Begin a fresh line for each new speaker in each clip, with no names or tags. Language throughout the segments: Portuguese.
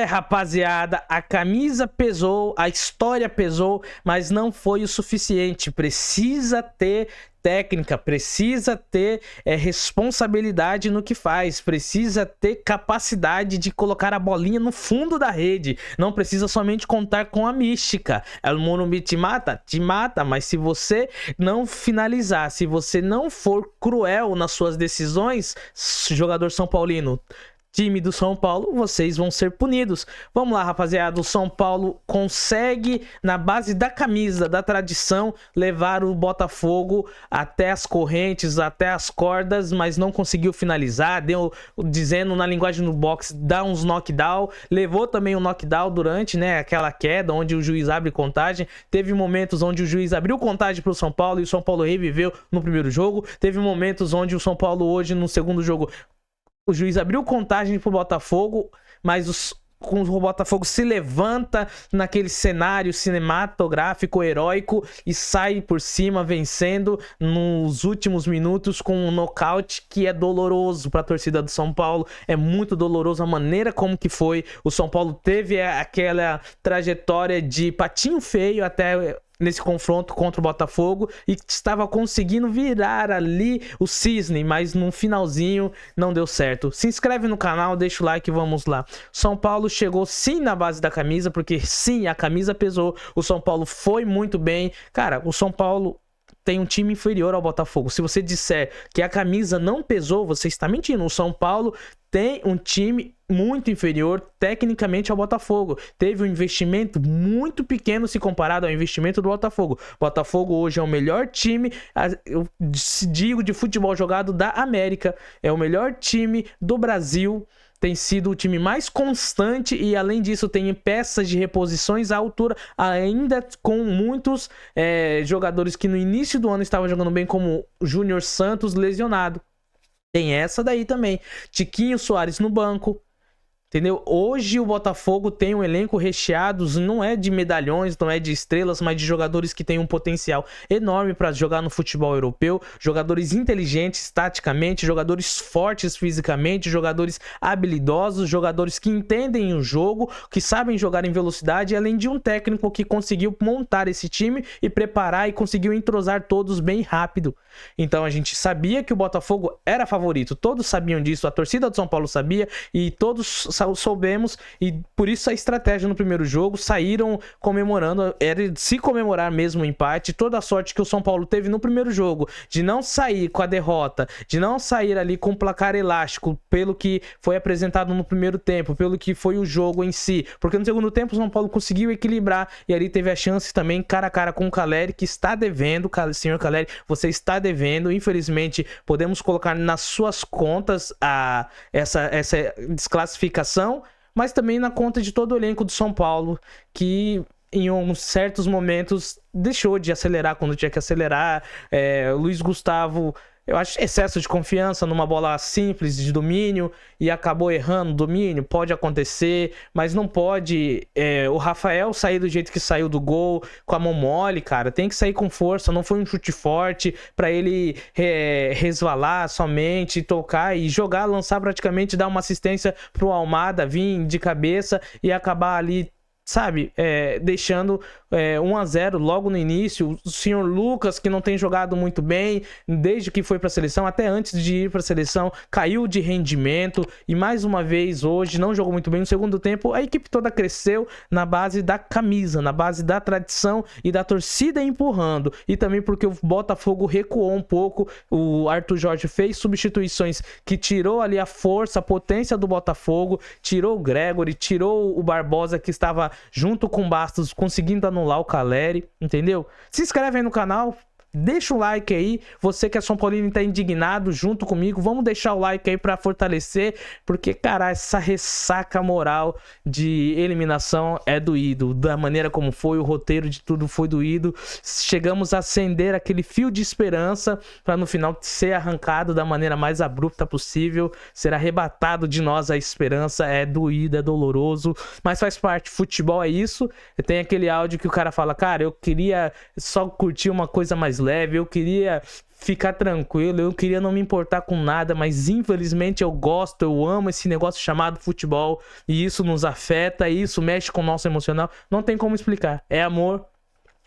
Rapaziada, a camisa pesou, a história pesou, mas não foi o suficiente. Precisa ter técnica, precisa ter responsabilidade no que faz, precisa ter capacidade de colocar a bolinha no fundo da rede. Não precisa somente contar com a mística. O Morumbi te mata, mas se você não finalizar, se você não for cruel nas suas decisões, jogador São Paulino, time do São Paulo, vocês vão ser punidos. Vamos lá, rapaziada. O São Paulo consegue, na base da camisa, da tradição, levar o Botafogo até as correntes, até as cordas, mas não conseguiu finalizar. Deu, dizendo na linguagem do boxe, dá uns knockdown. Levou também um knockdown durante, aquela queda, onde o juiz abre contagem. Teve momentos onde o juiz abriu contagem para o São Paulo e o São Paulo reviveu no primeiro jogo. Teve momentos onde o São Paulo hoje, no segundo jogo, o juiz abriu contagem pro Botafogo, mas o Botafogo se levanta naquele cenário cinematográfico, heróico, e sai por cima vencendo nos últimos minutos com um nocaute que é doloroso para a torcida do São Paulo. É muito doloroso a maneira como que foi. O São Paulo teve aquela trajetória de patinho feio até nesse confronto contra o Botafogo e estava conseguindo virar ali o cisne, mas no finalzinho não deu certo. Se inscreve no canal, deixa o like e vamos lá. São Paulo chegou sim na base da camisa, porque sim, a camisa pesou. O São Paulo foi muito bem. Cara, o São Paulo tem um time inferior ao Botafogo. Se você disser que a camisa não pesou, você está mentindo. O São Paulo tem um time muito inferior tecnicamente ao Botafogo. Teve um investimento muito pequeno se comparado ao investimento do Botafogo. Botafogo hoje é o melhor time, eu digo, de futebol jogado da América. É o melhor time do Brasil. Tem sido o time mais constante e, além disso, tem peças de reposições à altura, ainda com muitos jogadores que no início do ano estavam jogando bem, como o Júnior Santos lesionado. Tem essa daí também. Tiquinho Soares no banco. Entendeu? Hoje o Botafogo tem um elenco recheado, não é de medalhões, não é de estrelas, mas de jogadores que têm um potencial enorme para jogar no futebol europeu, jogadores inteligentes taticamente, jogadores fortes fisicamente, jogadores habilidosos, jogadores que entendem o jogo, que sabem jogar em velocidade, além de um técnico que conseguiu montar esse time e preparar e conseguiu entrosar todos bem rápido. Então a gente sabia que o Botafogo era favorito, todos sabiam disso, a torcida do São Paulo sabia e todos soubemos, e por isso a estratégia no primeiro jogo, saíram comemorando, era de se comemorar mesmo o empate. Toda a sorte que o São Paulo teve no primeiro jogo, de não sair com a derrota, de não sair ali com o placar elástico, pelo que foi apresentado no primeiro tempo, pelo que foi o jogo em si, porque no segundo tempo o São Paulo conseguiu equilibrar, e ali teve a chance também cara a cara com o Caleri, que está devendo. Senhor Caleri, você está devendo, infelizmente podemos colocar nas suas contas essa desclassificação, mas também na conta de todo o elenco do São Paulo, que em uns certos momentos deixou de acelerar quando tinha que acelerar. Luiz Gustavo, eu acho, excesso de confiança numa bola simples de domínio e acabou errando o domínio. Pode acontecer, mas não pode o Rafael sair do jeito que saiu do gol, com a mão mole, cara. Tem que sair com força, não foi um chute forte para ele resvalar somente, tocar e jogar, lançar praticamente, dar uma assistência pro Almada vir de cabeça e acabar ali, sabe, deixando 1-0 logo no início. O senhor Lucas, que não tem jogado muito bem desde que foi para a seleção, até antes de ir para a seleção, caiu de rendimento e mais uma vez hoje não jogou muito bem. No segundo tempo a equipe toda cresceu na base da camisa, na base da tradição e da torcida empurrando, e também porque o Botafogo recuou um pouco. O Arthur Jorge fez substituições que tirou ali a força, a potência do Botafogo, tirou o Gregory, tirou o Barbosa, que estava junto com o Bastos conseguindo anular o Caleri, entendeu? Se inscreve aí no canal, deixa o like aí. Você que é São Paulino e tá indignado junto comigo, vamos deixar o like aí pra fortalecer, porque, cara, essa ressaca moral de eliminação é doído. Da maneira como foi, o roteiro de tudo foi doído. Chegamos a acender aquele fio de esperança pra no final ser arrancado da maneira mais abrupta possível, ser arrebatado de nós a esperança. É doído, é doloroso, mas faz parte. Futebol é isso. Tem aquele áudio que o cara fala, cara, eu queria só curtir uma coisa mais leve, eu queria ficar tranquilo, eu queria não me importar com nada, mas infelizmente eu amo esse negócio chamado futebol, e isso nos afeta, e isso mexe com o nosso emocional, não tem como explicar, é amor.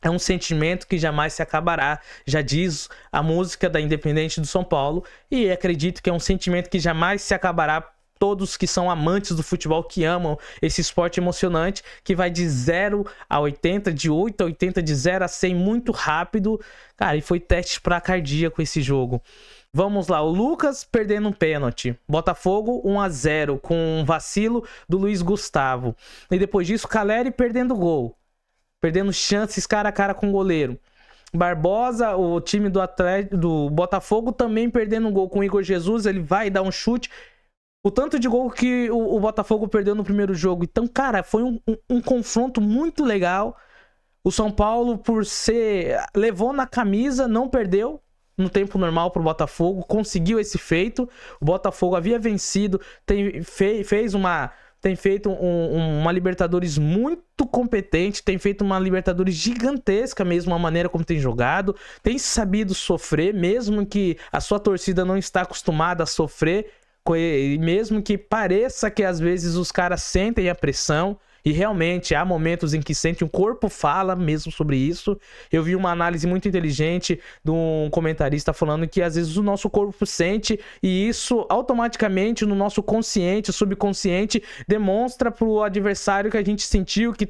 É um sentimento que jamais se acabará, já diz a música da Independente do São Paulo, e acredito que é um sentimento que jamais se acabará. Todos que são amantes do futebol, que amam esse esporte emocionante, que vai de 0 a 80, de 8 a 80, de 0 a 100 muito rápido. Cara, e foi teste pra cardíaco esse jogo. Vamos lá, o Lucas perdendo um pênalti. Botafogo 1 a 0 com um vacilo do Luiz Gustavo. E depois disso, Caleri perdendo gol. Perdendo chances cara a cara com o goleiro. Barbosa, o time do Botafogo também perdendo um gol com o Igor Jesus. Ele vai dar um chute. O tanto de gol que o Botafogo perdeu no primeiro jogo. Então, cara, foi um confronto muito legal. O São Paulo, levou na camisa, não perdeu no tempo normal pro Botafogo. Conseguiu esse feito. O Botafogo havia vencido. Tem feito uma Libertadores muito competente, tem feito uma Libertadores gigantesca mesmo, a maneira como tem jogado, tem sabido sofrer, mesmo que a sua torcida não está acostumada a sofrer, e mesmo que pareça que às vezes os caras sentem a pressão, e realmente há momentos em que sentem, o corpo fala mesmo sobre isso. Eu vi uma análise muito inteligente de um comentarista falando que às vezes o nosso corpo sente, e isso automaticamente no nosso consciente, subconsciente, demonstra pro adversário que a gente sentiu, que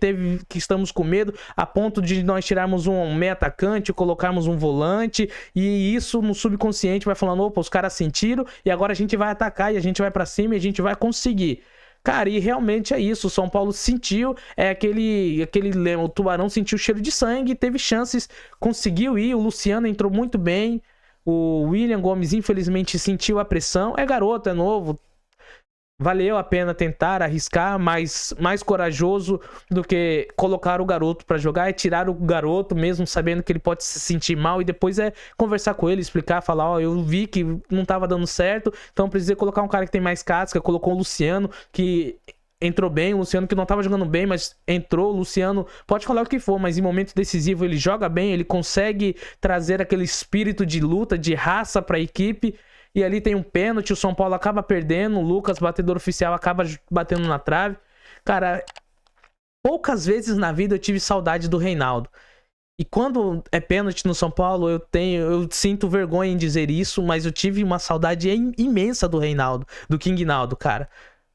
estamos com medo, a ponto de nós tirarmos um meio atacante, colocarmos um volante, e isso no subconsciente vai falando, opa, os caras sentiram, e agora a gente vai atacar, e a gente vai pra cima, e a gente vai conseguir. Cara, e realmente é isso, o São Paulo sentiu, aquele lema, o Tubarão sentiu o cheiro de sangue, teve chances, conseguiu ir, o Luciano entrou muito bem, o William Gomes infelizmente sentiu a pressão, é garoto, é novo, valeu a pena tentar, arriscar, mas mais corajoso do que colocar o garoto pra jogar é tirar o garoto, mesmo sabendo que ele pode se sentir mal, e depois é conversar com ele, explicar, falar, ó, eu vi que não tava dando certo, então precisei colocar um cara que tem mais casca, colocou o Luciano, que entrou bem, o Luciano que não tava jogando bem, mas entrou, o Luciano pode falar o que for, mas em momento decisivo ele joga bem, ele consegue trazer aquele espírito de luta, de raça pra equipe. E ali tem um pênalti, o São Paulo acaba perdendo, o Lucas, batedor oficial, acaba batendo na trave. Cara, poucas vezes na vida eu tive saudade do Reinaldo. E quando é pênalti no São Paulo, eu sinto vergonha em dizer isso, mas eu tive uma saudade imensa do Reinaldo, do King Naldo, cara.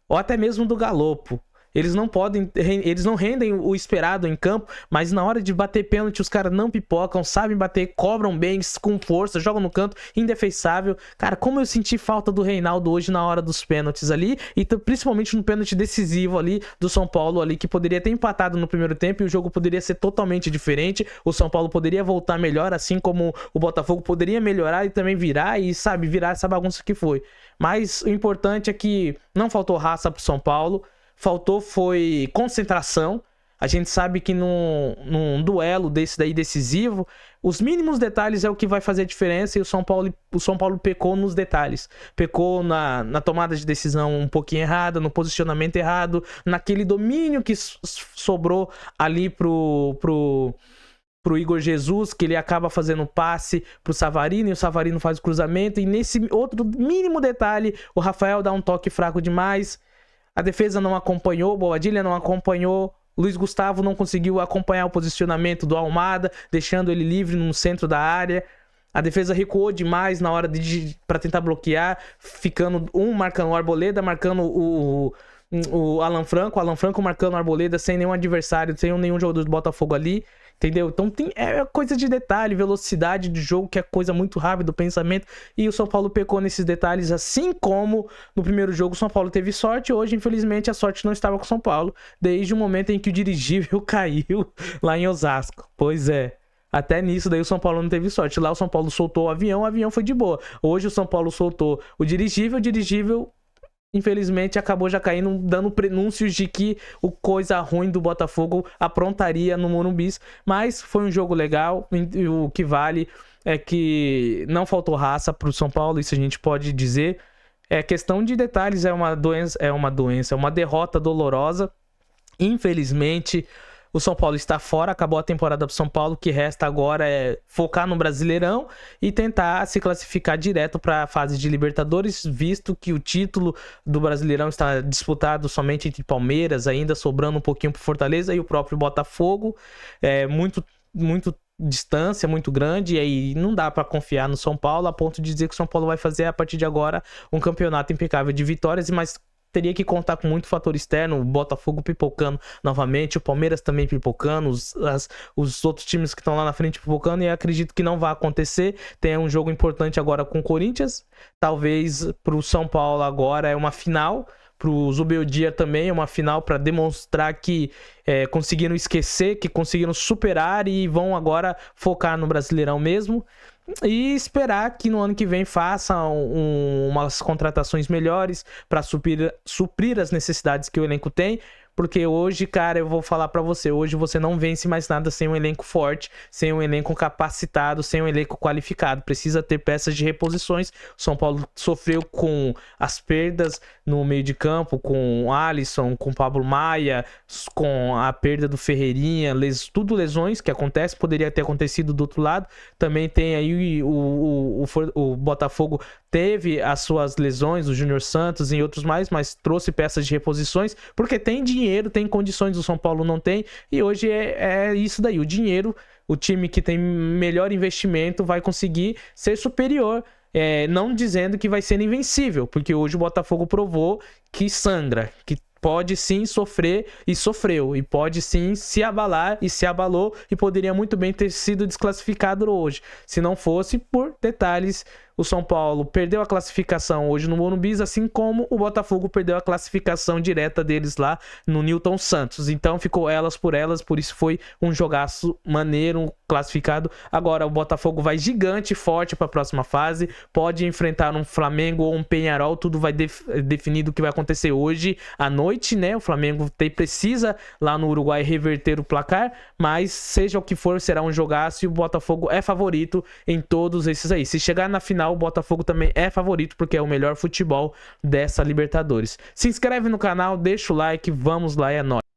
Ou até mesmo do Galopo. Eles não rendem o esperado em campo, mas na hora de bater pênalti os caras não pipocam, sabem bater, cobram bem, com força, jogam no canto, indefensável. Cara, como eu senti falta do Reinaldo hoje na hora dos pênaltis ali, e principalmente no pênalti decisivo ali do São Paulo ali, que poderia ter empatado no primeiro tempo e o jogo poderia ser totalmente diferente, o São Paulo poderia voltar melhor, assim como o Botafogo poderia melhorar e também virar essa bagunça que foi. Mas o importante é que não faltou raça pro São Paulo, faltou foi concentração. A gente sabe que num duelo desse daí decisivo, os mínimos detalhes é o que vai fazer a diferença, e o São Paulo pecou nos detalhes. Pecou na tomada de decisão um pouquinho errada, no posicionamento errado, naquele domínio que sobrou ali pro Igor Jesus, que ele acaba fazendo passe pro Savarino, e o Savarino faz o cruzamento, e nesse outro mínimo detalhe, o Rafael dá um toque fraco demais. A defesa não acompanhou, Bobadilla não acompanhou, Luiz Gustavo não conseguiu acompanhar o posicionamento do Almada, deixando ele livre no centro da área. A defesa recuou demais na hora para tentar bloquear, ficando marcando o Arboleda, marcando o Alan Franco marcando o Arboleda sem nenhum adversário, sem nenhum jogador do Botafogo ali. Entendeu? Então é coisa de detalhe, velocidade de jogo, que é coisa muito rápida, o pensamento. E o São Paulo pecou nesses detalhes, assim como no primeiro jogo o São Paulo teve sorte. Hoje, infelizmente, a sorte não estava com o São Paulo, desde o momento em que o dirigível caiu lá em Osasco. Pois é. Até nisso daí o São Paulo não teve sorte. Lá o São Paulo soltou o avião foi de boa. Hoje o São Paulo soltou o dirigível infelizmente acabou já caindo, dando prenúncios de que o coisa ruim do Botafogo aprontaria no Morumbi. Mas foi um jogo legal, o que vale é que não faltou raça pro São Paulo, isso a gente pode dizer. É questão de detalhes, é uma derrota dolorosa. Infelizmente, O São Paulo está fora, acabou a temporada do São Paulo, o que resta agora é focar no Brasileirão e tentar se classificar direto para a fase de Libertadores, visto que o título do Brasileirão está disputado somente entre Palmeiras, ainda sobrando um pouquinho para Fortaleza e o próprio Botafogo. É muito distância muito grande, e aí não dá para confiar no São Paulo a ponto de dizer que o São Paulo vai fazer a partir de agora um campeonato impecável de vitórias, mas teria que contar com muito fator externo, o Botafogo pipocando novamente, o Palmeiras também pipocando, os outros times que estão lá na frente pipocando, e acredito que não vai acontecer. Tem um jogo importante agora com o Corinthians, talvez para o São Paulo agora é uma final, para o Zubeldia também é uma final para demonstrar que conseguiram esquecer, que conseguiram superar e vão agora focar no Brasileirão mesmo. E esperar que no ano que vem façam umas contratações melhores para suprir as necessidades que o elenco tem. Porque hoje, cara, eu vou falar pra você, hoje você não vence mais nada sem um elenco forte, sem um elenco capacitado, sem um elenco qualificado. Precisa ter peças de reposições. O São Paulo sofreu com as perdas no meio de campo, com o Alisson, com o Pablo Maia, com a perda do Ferreirinha, tudo lesões que acontecem, poderia ter acontecido do outro lado. Também tem aí o Botafogo teve as suas lesões, o Júnior Santos e outros mais, mas trouxe peças de reposições, porque tem dinheiro, tem condições, o São Paulo não tem, e hoje é isso daí, o dinheiro, o time que tem melhor investimento vai conseguir ser superior, não dizendo que vai ser invencível, porque hoje o Botafogo provou que sangra, que pode sim sofrer e sofreu, e pode sim se abalar e se abalou, e poderia muito bem ter sido desclassificado hoje, se não fosse por detalhes. O São Paulo perdeu a classificação hoje no Morumbi, assim como o Botafogo perdeu a classificação direta deles lá no Newton Santos. Então ficou elas, por isso foi um jogaço maneiro, classificado. Agora o Botafogo vai gigante, forte para a próxima fase, pode enfrentar um Flamengo ou um Peñarol, tudo vai definir do que vai acontecer hoje à noite, né? O Flamengo precisa lá no Uruguai reverter o placar, mas seja o que for, será um jogaço, e o Botafogo é favorito em todos esses aí. Se chegar na final, o Botafogo também é favorito, porque é o melhor futebol dessa Libertadores. Se inscreve no canal, deixa o like, vamos lá, é nóis.